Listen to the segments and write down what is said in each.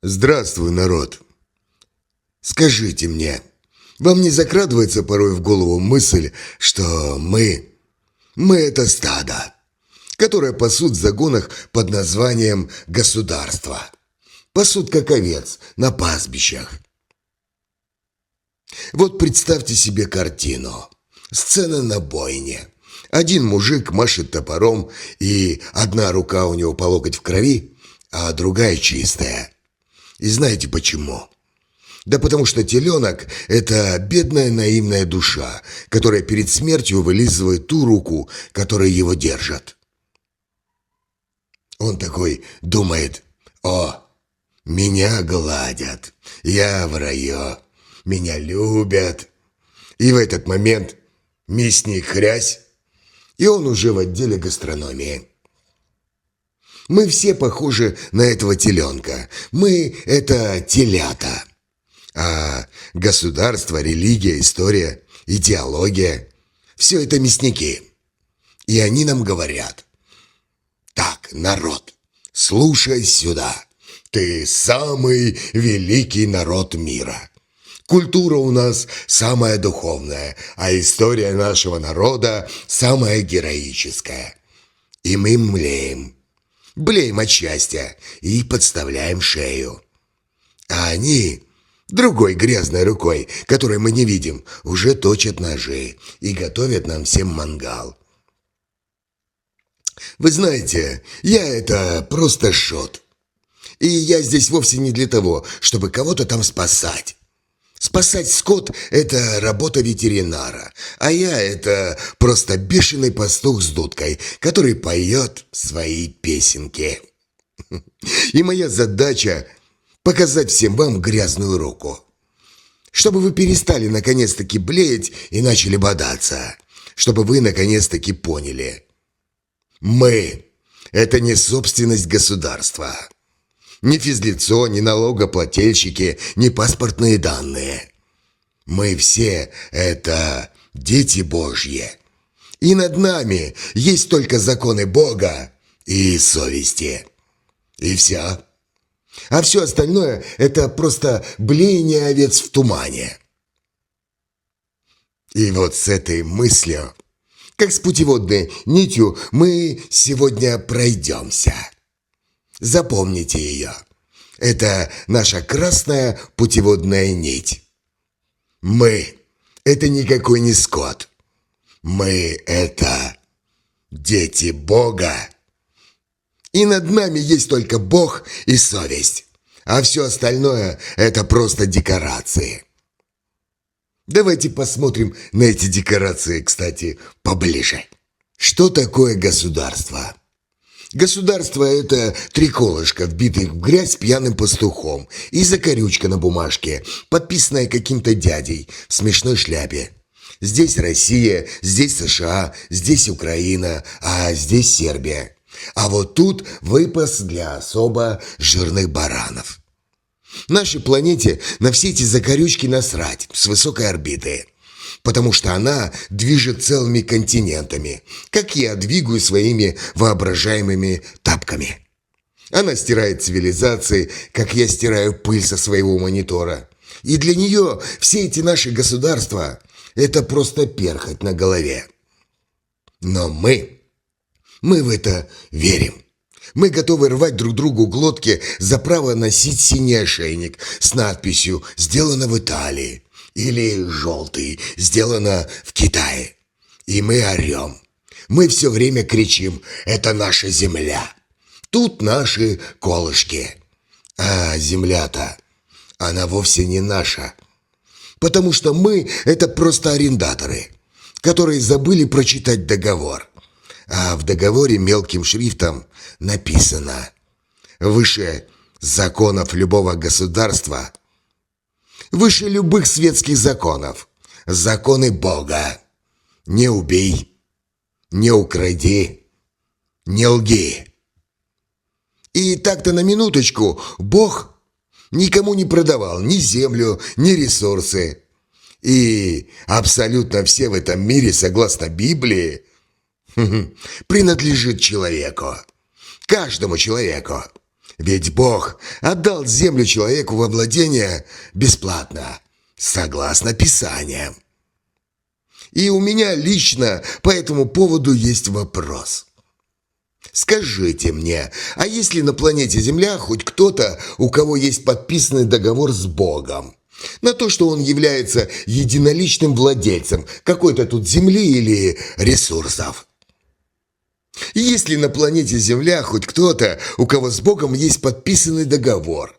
Здравствуй, народ. Скажите мне, вам не закрадывается порой в голову мысль, что мы это стадо, которое пасут в загонах под названием государство? Пасут как овец на пастбищах. Вот представьте себе картину. Сцена на бойне. Один мужик машет топором, и одна рука у него по локоть в крови, а другая чистая. И знаете почему? Да потому что теленок – это бедная наивная душа, которая перед смертью вылизывает ту руку, которая его держит. Он такой думает: «О, меня гладят, я в раю, меня любят». И в этот момент мясник хрясь, и он уже в отделе гастрономии. Мы все похожи на этого теленка. Мы – это телята. А государство, религия, история, идеология – все это мясники. И они нам говорят: «Так, народ, слушай сюда. Ты самый великий народ мира. Культура у нас самая духовная, а история нашего народа самая героическая. И мы млеем. Блеем от счастья и подставляем шею. А они другой грязной рукой, которой мы не видим, уже точат ножи и готовят нам всем мангал. Вы знаете, я это просто шот. И я здесь вовсе не для того, чтобы кого-то там спасать. Спасать скот – это работа ветеринара, а я – это просто бешеный пастух с дудкой, который поет свои песенки. И моя задача – показать всем вам грязную руку, чтобы вы перестали наконец-таки блеять и начали бодаться, чтобы вы наконец-таки поняли: мы – это не собственность государства. Ни физлицо, ни налогоплательщики, ни паспортные данные. Мы все – это дети Божьи. И над нами есть только законы Бога и совести. И все. А все остальное – это просто блеяние овец в тумане. И вот с этой мыслью, как с путеводной нитью, мы сегодня пройдемся. Запомните ее. Это наша красная путеводная нить. Мы – это никакой не скот. Мы – это дети Бога. И над нами есть только Бог и совесть. А все остальное – это просто декорации. Давайте посмотрим на эти декорации, кстати, поближе. Что такое государство? Государство – это три колышка, вбитых в грязь пьяным пастухом, и закорючка на бумажке, подписанная каким-то дядей в смешной шляпе. Здесь Россия, здесь США, здесь Украина, а здесь Сербия. А вот тут выпас для особо жирных баранов. Нашей планете на все эти закорючки насрать с высокой орбиты, потому что она движет целыми континентами, как я двигаю своими воображаемыми тапками. Она стирает цивилизации, как я стираю пыль со своего монитора. И для нее все эти наши государства – это просто перхоть на голове. Но мы в это верим. Мы готовы рвать друг другу глотки за право носить синий ошейник с надписью «Сделано в Италии» или «Желтый», «Сделано в Китае». И мы орем. Мы все время кричим: «Это наша земля». Тут наши колышки. А земля-то, она вовсе не наша. Потому что мы – это просто арендаторы, которые забыли прочитать договор. А в договоре мелким шрифтом написано: выше законов любого государства, выше любых светских законов, законы Бога. Не убей, не укради, не лги. И так-то на минуточку, Бог никому не продавал ни землю, ни ресурсы. И абсолютно все в этом мире, согласно Библии, принадлежит человеку. Каждому человеку. Ведь Бог отдал землю человеку во владение бесплатно, согласно Писаниям. И у меня лично по этому поводу есть вопрос. Скажите мне, а есть ли на планете Земля хоть кто-то, у кого есть подписанный договор с Богом? На то, что он является единоличным владельцем какой-то тут земли или ресурсов? Есть ли на планете Земля хоть кто-то, у кого с Богом есть подписанный договор,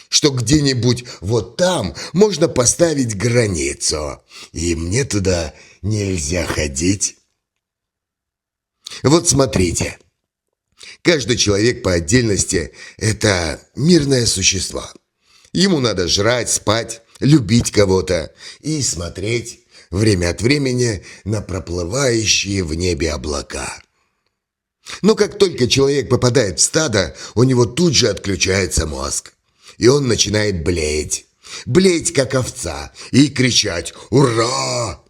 что где-нибудь вот там можно поставить границу, и мне туда нельзя ходить? Вот смотрите, каждый человек по отдельности – это мирное существо. Ему надо жрать, спать, любить кого-то и смотреть время от времени на проплывающие в небе облака. Но как только человек попадает в стадо, у него тут же отключается мозг. И он начинает блеять. Блеять, как овца, и кричать «Ура!»,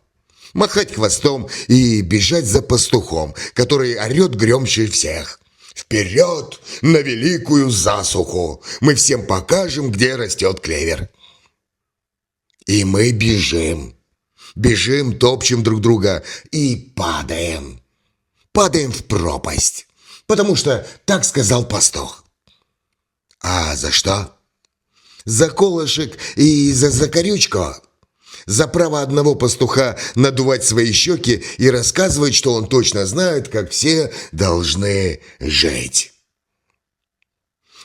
махать хвостом и бежать за пастухом, который орет громче всех. «Вперед на великую засуху! Мы всем покажем, где растет клевер!» И мы бежим. Бежим, топчем друг друга и падаем. Падаем в пропасть, потому что так сказал пастух. А за что? За колышек и за закорючку. За право одного пастуха надувать свои щеки и рассказывать, что он точно знает, как все должны жить.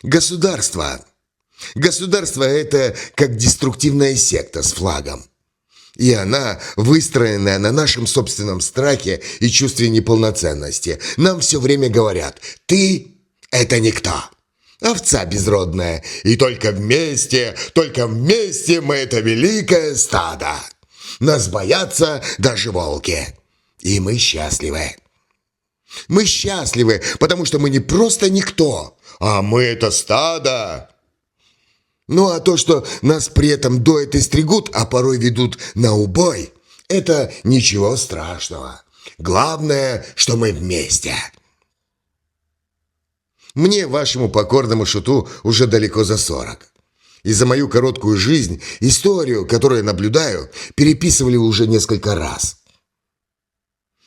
Государство. Государство – это как деструктивная секта с флагом. И она, выстроенная на нашем собственном страхе и чувстве неполноценности, нам все время говорят: «Ты – это никто, овца безродная, и только вместе мы – это великое стадо. Нас боятся даже волки, и мы счастливы». Мы счастливы, потому что мы не просто никто, а мы – это стадо. Ну а то, что нас при этом доят и стригут, а порой ведут на убой, это ничего страшного. Главное, что мы вместе. Мне, вашему покорному шуту, уже далеко за 40. И за мою короткую жизнь историю, которую я наблюдаю, переписывали уже несколько раз.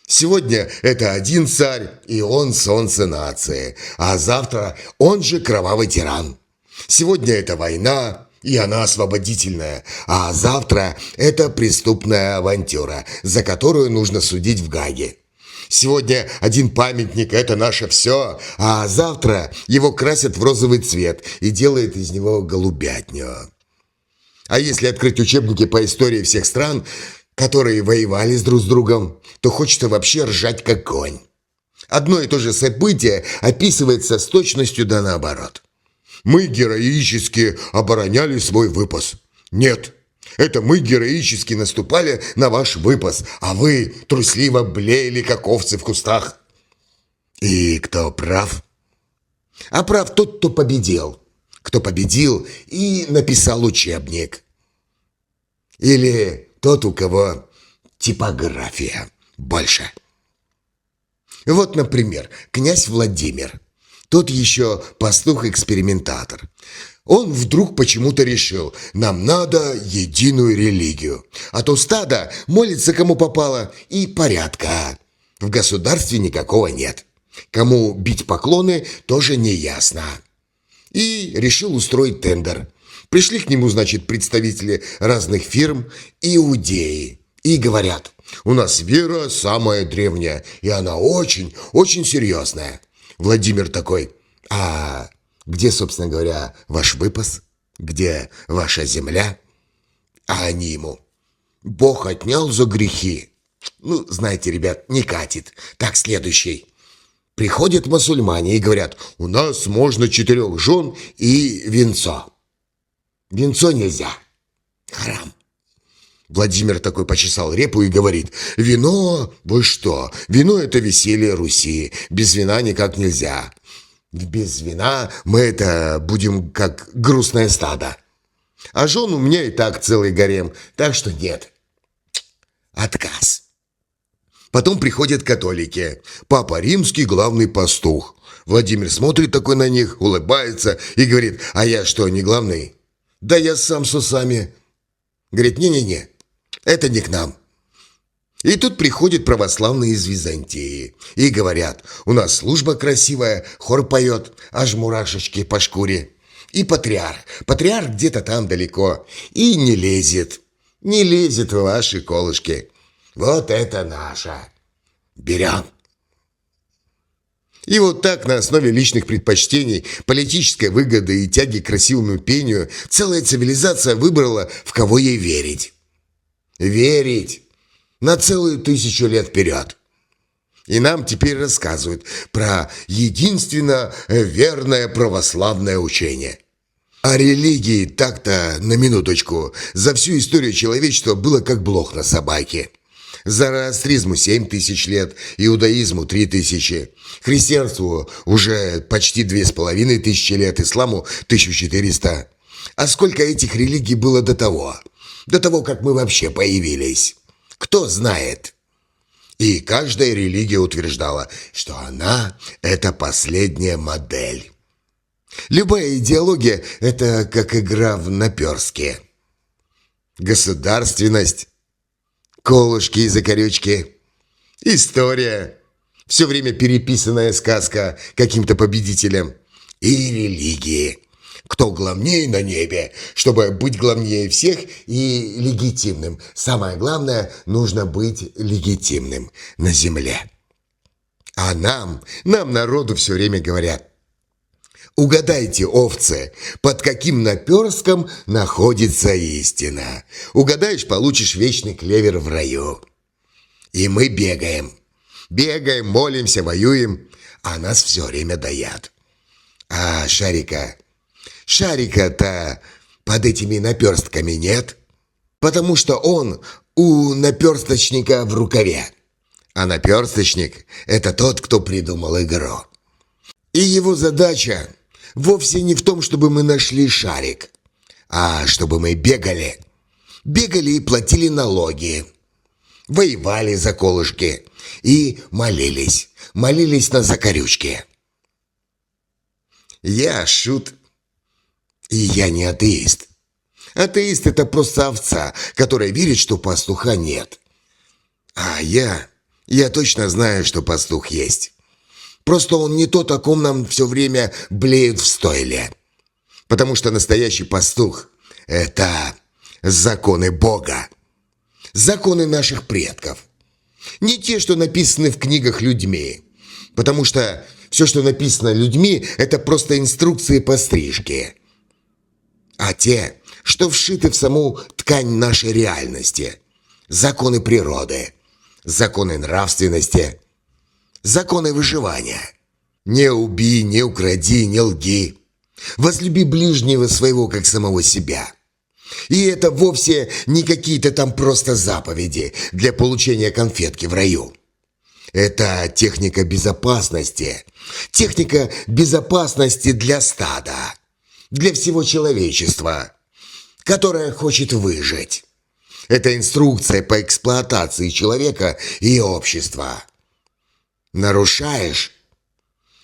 Сегодня это один царь, и он солнце нации, а завтра он же кровавый тиран. Сегодня это война, и она освободительная, а завтра это преступная авантюра, за которую нужно судить в Гааге. Сегодня один памятник – это наше все, а завтра его красят в розовый цвет и делают из него голубятню. А если открыть учебники по истории всех стран, которые воевали друг с другом, то хочется вообще ржать как конь. Одно и то же событие описывается с точностью да наоборот. Мы героически обороняли свой выпас. Нет, это мы героически наступали на ваш выпас, а вы трусливо блеяли, как овцы в кустах. И кто прав? А прав тот, кто победил. Кто победил и написал учебник. Или тот, у кого типография больше. Вот, например, князь Владимир. Тот еще пастух-экспериментатор. Он вдруг почему-то решил: нам надо единую религию. А то стадо молится кому попало, и порядка в государстве никакого нет. Кому бить поклоны, тоже не ясно. И решил устроить тендер. Пришли к нему, значит, представители разных фирм, иудеи. И говорят: у нас вера самая древняя, и она очень, очень серьезная. Владимир такой: а где, собственно говоря, ваш выпас? Где ваша земля? А они ему: Бог отнял за грехи. Ну, знаете, ребят, не катит. Так, следующий. Приходят мусульмане и говорят: у нас можно 4 жен и венцо. Венцо нельзя. Харам. Владимир такой почесал репу и говорит: вино? Вы что? Вино – это веселье Руси. Без вина никак нельзя. Без вина мы это будем как грустное стадо. А жен у меня и так целый гарем, так что нет. Отказ. Потом приходят католики. Папа Римский, главный пастух. Владимир смотрит такой на них, улыбается и говорит: а я что, не главный? Да я сам с усами. Говорит: не-не-не, это не к нам. И тут приходят православные из Византии и говорят: у нас служба красивая, хор поет, аж мурашечки по шкуре. И патриарх где-то там далеко и не лезет в ваши колышки. Вот это наше. Берем. И вот так на основе личных предпочтений, политической выгоды и тяги к красивому пению целая цивилизация выбрала, в кого ей верить. Верить на целую 1000 лет вперед. И нам теперь рассказывают про единственно верное православное учение. А религии так-то, на минуточку, за всю историю человечества было как блох на собаке. Зороастризму 7000 лет, иудаизму 3000, христианству уже почти 2500 лет, исламу 1400. А сколько этих религий было до того? До того, как мы вообще появились? Кто знает? И каждая религия утверждала, что она – это последняя модель. Любая идеология – это как игра в наперстке. Государственность, колышки и закорючки, история, все время переписанная сказка каким-то победителем, и религии. Кто главнее на небе, чтобы быть главнее всех и легитимным. Самое главное, нужно быть легитимным на земле. А нам народу все время говорят: угадайте, овцы, под каким наперстком находится истина. Угадаешь — получишь вечный клевер в раю. И мы бегаем, молимся, воюем, а нас все время доят. А шарика-то под этими наперстками нет, потому что он у наперсточника в рукаве. А наперсточник – это тот, кто придумал игру. И его задача вовсе не в том, чтобы мы нашли шарик, а чтобы мы бегали и платили налоги, воевали за колышки и молились на закорючки. Я шут, и я не атеист. Атеист – это просто овца, которая верит, что пастуха нет. А я точно знаю, что пастух есть. Просто он не тот, о ком нам все время блеют в стойле. Потому что настоящий пастух – это законы Бога. Законы наших предков. Не те, что написаны в книгах людьми. Потому что все, что написано людьми, это просто инструкции по стрижке. А те, что вшиты в саму ткань нашей реальности. Законы природы, законы нравственности, законы выживания. Не убий, не укради, не лги. Возлюби ближнего своего, как самого себя. И это вовсе не какие-то там просто заповеди для получения конфетки в раю. Это техника безопасности. Техника безопасности для стада. Для всего человечества, которое хочет выжить. Это инструкция по эксплуатации человека и общества. Нарушаешь,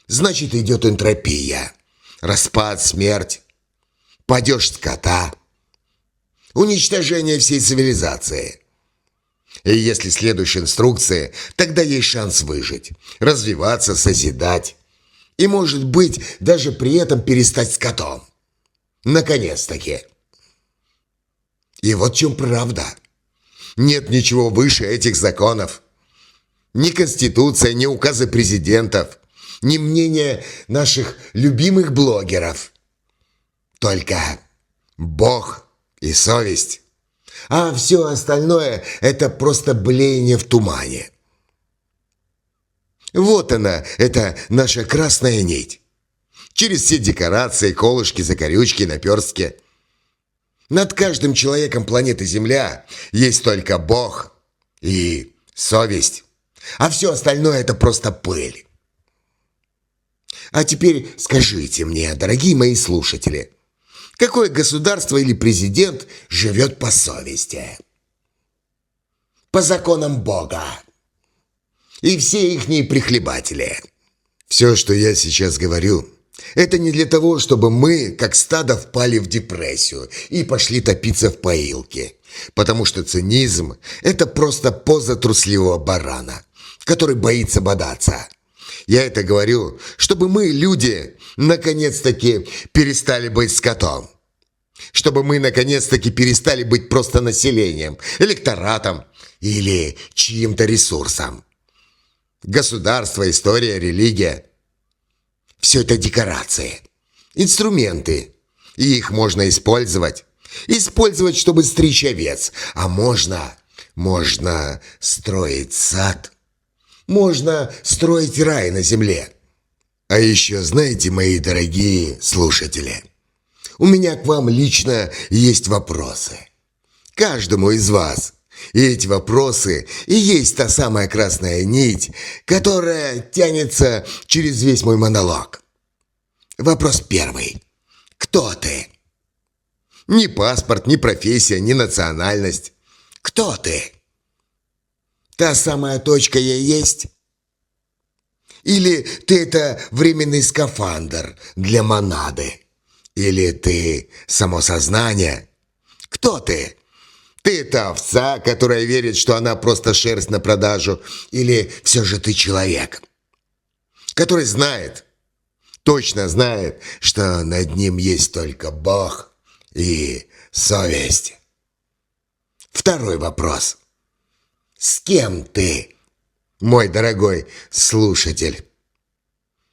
значит, идет энтропия, распад, смерть, падеж скота, уничтожение всей цивилизации. И если следуешь инструкции, тогда есть шанс выжить, развиваться, созидать. И, может быть, даже при этом перестать скотом. Наконец-таки. И вот в чем правда. Нет ничего выше этих законов. Ни Конституция, ни указы президентов, ни мнение наших любимых блогеров. Только Бог и совесть. А все остальное – это просто блеяние в тумане. Вот она, это наша красная нить. Через все декорации, колышки, закорючки, наперстки. Над каждым человеком планеты Земля есть только Бог и совесть. А все остальное – это просто пыль. А теперь скажите мне, дорогие мои слушатели, какое государство или президент живет по совести? По законам Бога. и все ихние прихлебатели. Все, что я сейчас говорю, это не для того, чтобы мы, как стадо, впали в депрессию и пошли топиться в поилке. Потому что цинизм – это просто поза трусливого барана, который боится бодаться. Я это говорю, чтобы мы, люди, наконец-таки перестали быть скотом. Чтобы мы, наконец-таки, перестали быть просто населением, электоратом или чьим-то ресурсом. Государство, история, религия – все это декорации, инструменты, и их можно использовать. Использовать, чтобы стричь овец, а можно строить сад, можно строить рай на земле. А еще, знаете, мои дорогие слушатели, у меня к вам лично есть вопросы. Каждому из вас. И эти вопросы и есть та самая красная нить, которая тянется через весь мой монолог. Вопрос первый. Кто ты? Ни паспорт, ни профессия, ни национальность. Кто ты? Та самая точка «я» есть? Или ты это временный скафандр для монады? Или ты само сознание? Кто ты? Ты это овца, которая верит, что она просто шерсть на продажу? Или все же ты человек, который знает, точно знает, что над ним есть только Бог и совесть? Второй вопрос. С кем ты, мой дорогой слушатель?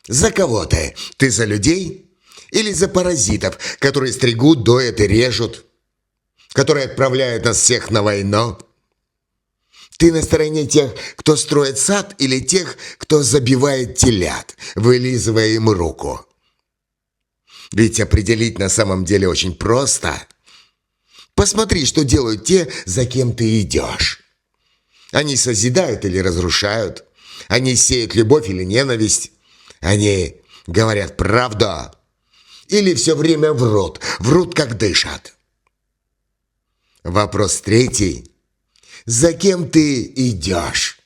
За кого ты? Ты за людей? Или за паразитов, которые стригут, доят и режут? Которые отправляют нас всех на войну? Ты на стороне тех, кто строит сад, или тех, кто забивает телят, вылизывая им руку? Ведь определить на самом деле очень просто. Посмотри, что делают те, за кем ты идешь. Они созидают или разрушают. Они сеют любовь или ненависть. Они говорят правду. Или все время врут как дышат. Вопрос третий. За кем ты идешь?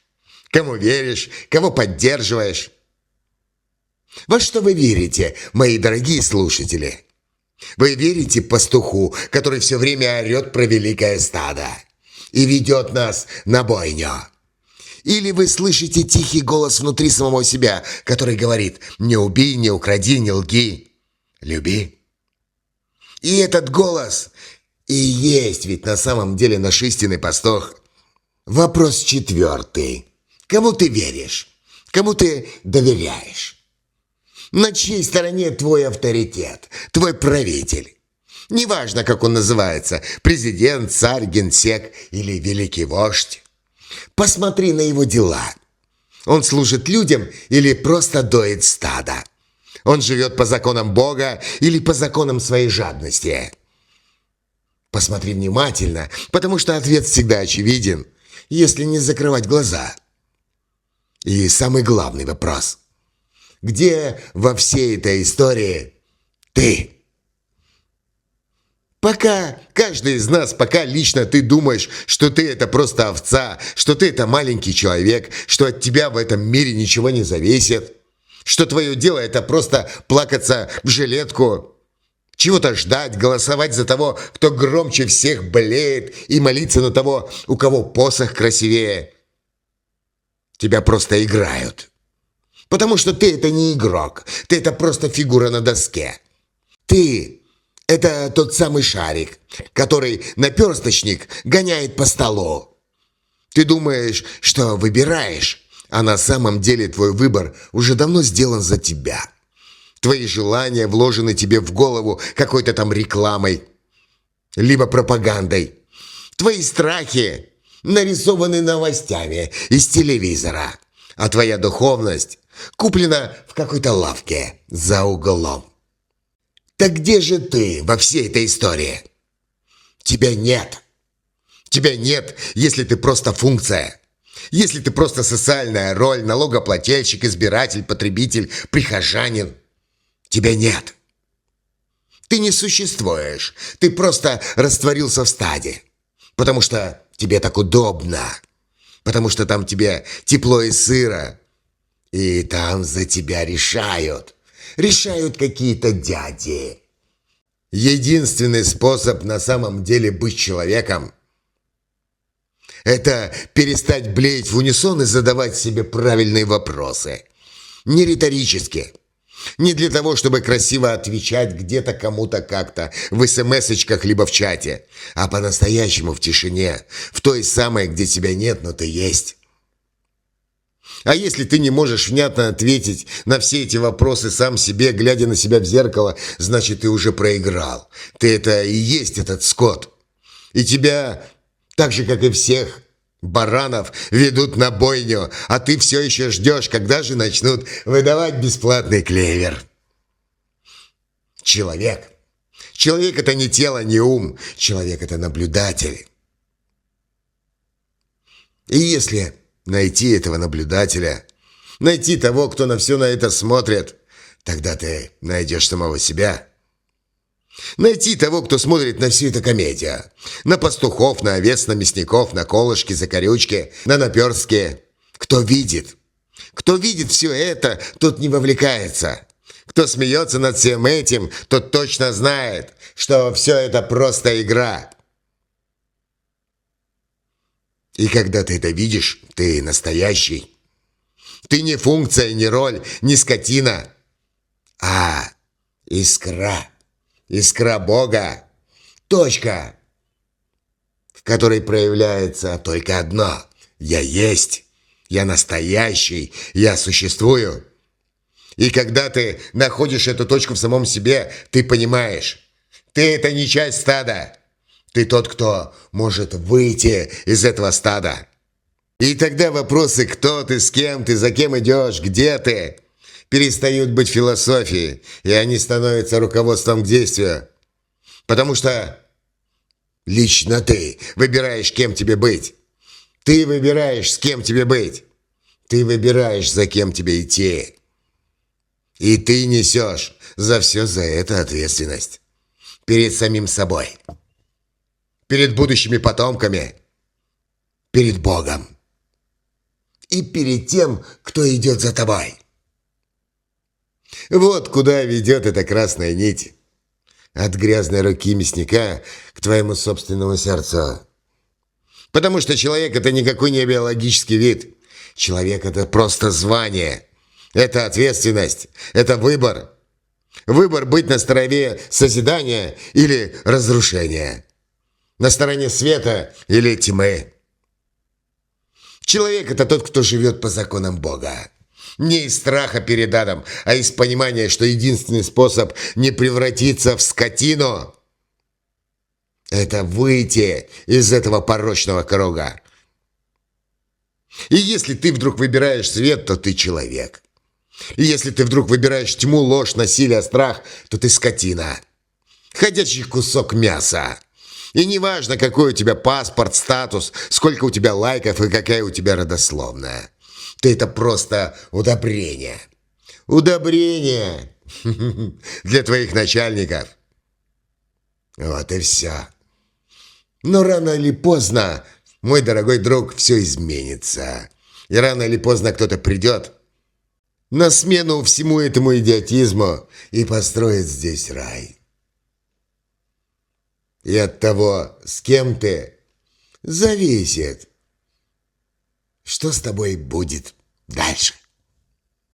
Кому веришь? Кого поддерживаешь? Во что вы верите, мои дорогие слушатели? Вы верите пастуху, который все время орет про великое стадо и ведет нас на бойню? Или вы слышите тихий голос внутри самого себя, который говорит: «Не убей, не укради, не лги, люби»? И этот голос и есть ведь на самом деле наш истинный пастух. Вопрос четвертый. Кому ты веришь? Кому ты доверяешь? На чьей стороне твой авторитет, твой правитель? Неважно, как он называется, президент, царь, генсек или великий вождь. Посмотри на его дела. Он служит людям или просто доит стадо? Он живет по законам Бога или по законам своей жадности? Посмотри внимательно, потому что ответ всегда очевиден, если не закрывать глаза. И самый главный вопрос. Где во всей этой истории ты? Пока каждый из нас, пока лично ты думаешь, что ты это просто овца, что ты это маленький человек, что от тебя в этом мире ничего не зависит, что твое дело это просто плакаться в жилетку, чего-то ждать, голосовать за того, кто громче всех блеет, и молиться на того, у кого посох красивее. Тебя просто играют. Потому что ты это не игрок, ты это просто фигура на доске. Ты – это тот самый шарик, который наперсточник гоняет по столу. Ты думаешь, что выбираешь, а на самом деле твой выбор уже давно сделан за тебя. Твои желания вложены тебе в голову какой-то там рекламой, либо пропагандой. Твои страхи нарисованы новостями из телевизора, а твоя духовность куплена в какой-то лавке за углом. Так где же ты во всей этой истории? Тебя нет. Тебя нет, если ты просто функция. Если ты просто социальная роль, налогоплательщик, избиратель, потребитель, прихожанин. Тебя нет. Ты не существуешь. Ты просто растворился в стаде. Потому что тебе так удобно. потому что там тебе тепло и сыро. И там за тебя решают. Решают какие-то дяди. Единственный способ на самом деле быть человеком – это перестать блеять в унисон и задавать себе правильные вопросы. Не риторически. Не для того, чтобы красиво отвечать где-то кому-то как-то в смс-очках либо в чате, а по-настоящему в тишине, в той самой, где тебя нет, но ты есть. А если ты не можешь внятно ответить на все эти вопросы сам себе, глядя на себя в зеркало, значит, ты уже проиграл. Ты это и есть этот скот. И тебя, так же, как и всех баранов, ведут на бойню, а ты все еще ждешь, когда же начнут выдавать бесплатный клевер. Человек. Человек – это не тело, не ум. Человек – это наблюдатель. И если найти этого наблюдателя, найти того, кто на все на это смотрит, тогда ты найдешь самого себя. Найти того, кто смотрит на всю эту комедию. На пастухов, на овец, на мясников, на колышки, закорючки, на наперстки. Кто видит все это, тот не вовлекается. Кто смеется над всем этим, тот точно знает, что все это просто игра. И когда ты это видишь, ты настоящий. Ты не функция, не роль, не скотина, а искра. Искра Бога. Точка, в которой проявляется только одно. Я есть. Я настоящий. Я существую. И когда ты находишь эту точку в самом себе, ты понимаешь, ты это не часть стада. Ты тот, кто может выйти из этого стада. И тогда вопросы «кто ты?», «с кем ты?», «за кем идешь?», «где ты?», перестают быть философией, и они становятся руководством к действию. Потому что лично ты выбираешь, кем тебе быть. Ты выбираешь, с кем тебе быть. Ты выбираешь, за кем тебе идти. И ты несешь за все за это ответственность. Перед самим собой. Перед будущими потомками. Перед Богом. И перед тем, кто идет за тобой. Вот куда ведет эта красная нить. От грязной руки мясника к твоему собственному сердцу. Потому что человек – это никакой не биологический вид. Человек – это просто звание. Это ответственность. Это выбор. Выбор быть на стороне созидания или разрушения. На стороне света или тьмы. Человек – это тот, кто живет по законам Бога. Не из страха перед адом, а из понимания, что единственный способ не превратиться в скотину – это выйти из этого порочного круга. И если ты вдруг выбираешь свет, то ты человек. И если ты вдруг выбираешь тьму, ложь, насилие, страх, то ты скотина. Ходячий кусок мяса. И неважно, какой у тебя паспорт, статус, сколько у тебя лайков и какая у тебя родословная. Ты это просто удобрение. Удобрение для твоих начальников. Вот и все. Но рано или поздно, мой дорогой друг, все изменится. И рано или поздно кто-то придет на смену всему этому идиотизму и построит здесь рай. И от того, с кем ты, зависит, что с тобой будет дальше.